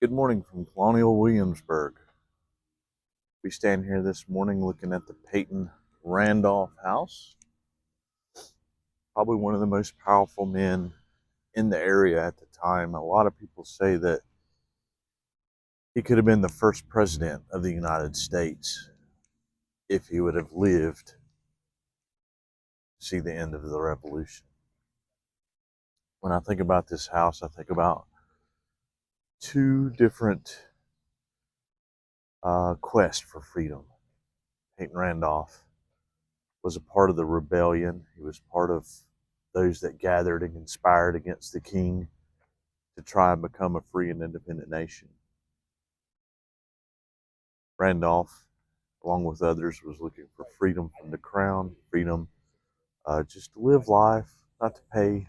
Good morning from Colonial Williamsburg. We stand here this morning looking at the Peyton Randolph house, probably one of the most powerful men in the area at the time. A lot of people say that he could have been the first president of the United States if he would have lived to see the end of the revolution. When I think about this house, I think about two different quests for freedom. Peyton Randolph was a part of the rebellion. He was part of those that gathered and conspired against the king to try and become a free and independent nation. Randolph, along with others, was looking for freedom from the crown, freedom just to live life, not to pay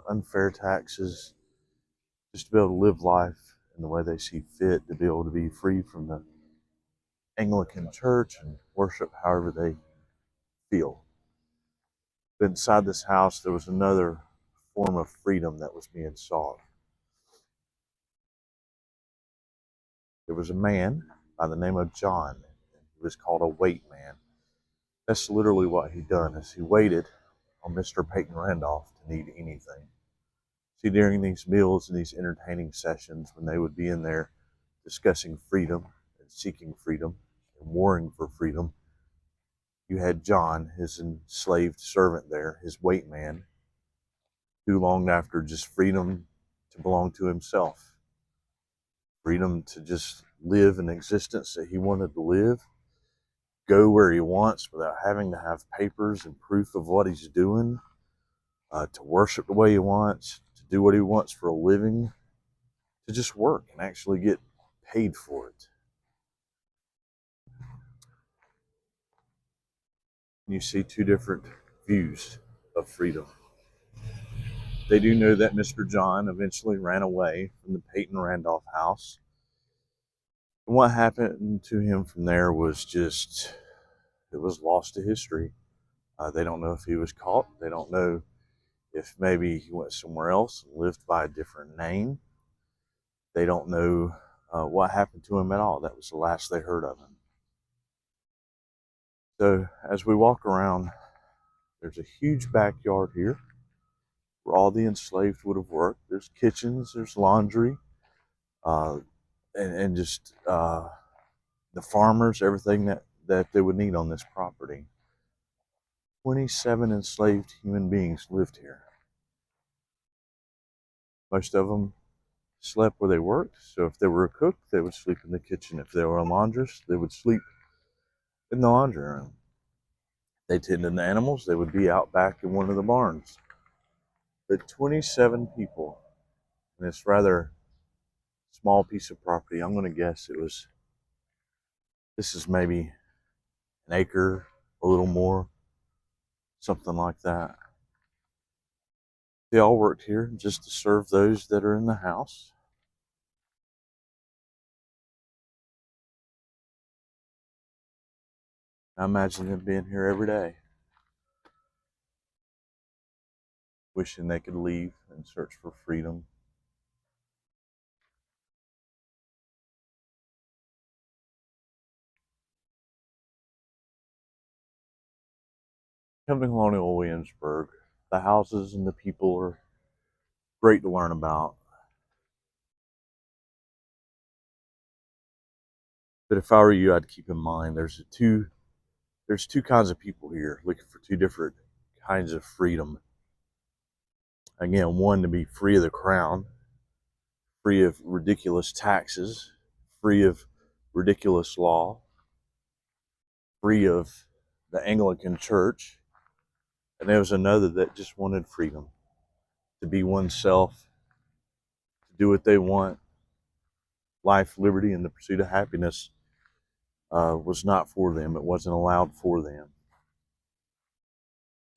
unfair taxes, just to be able to live life in the way they see fit, to be able to be free from the Anglican church and worship however they feel. But inside this house, there was another form of freedom that was being sought. There was a man by the name of John. He was called a wait man. That's literally what he done, is he waited on Mr. Peyton Randolph to need anything. See, during these meals and these entertaining sessions, when they would be in there discussing freedom and seeking freedom and warring for freedom, you had John, his enslaved servant there, his wait man, who longed after just freedom to belong to himself, freedom to just live an existence that he wanted to live, go where he wants without having to have papers and proof of what he's doing, to worship the way he wants, to do what he wants for a living, to just work and actually get paid for it. You see two different views of freedom. They do know that Mr. John eventually ran away from the Peyton Randolph house. And what happened to him from there was just, it was lost to history. They don't know if he was caught. They don't know if maybe he went somewhere else and lived by a different name. They don't know what happened to him at all. That was the last they heard of him. So as we walk around, there's a huge backyard here where all the enslaved would have worked. There's kitchens, there's laundry, and just the farmers, everything that they would need on this property. 27 enslaved human beings lived here. Most of them slept where they worked. So if they were a cook, they would sleep in the kitchen. If they were a laundress, they would sleep in the laundry room. They tended the animals, they would be out back in one of the barns. But 27 people in this rather small piece of property, I'm going to guess this is maybe an acre, a little more, something like that. They all worked here just to serve those that are in the house. I imagine them being here every day, wishing they could leave and search for freedom. Coming to Colonial Williamsburg, the houses and the people are great to learn about. But if I were you, I'd keep in mind there's two kinds of people here looking for two different kinds of freedom. Again, one to be free of the crown, free of ridiculous taxes, free of ridiculous law, free of the Anglican church. And there was another that just wanted freedom to be oneself, to do what they want. Life, liberty, and the pursuit of happiness was not for them. It wasn't allowed for them.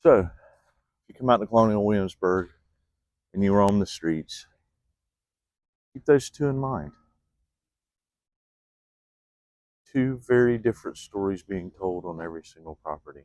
So, if you come out to Colonial Williamsburg and you roam the streets, keep those two in mind. Two very different stories being told on every single property.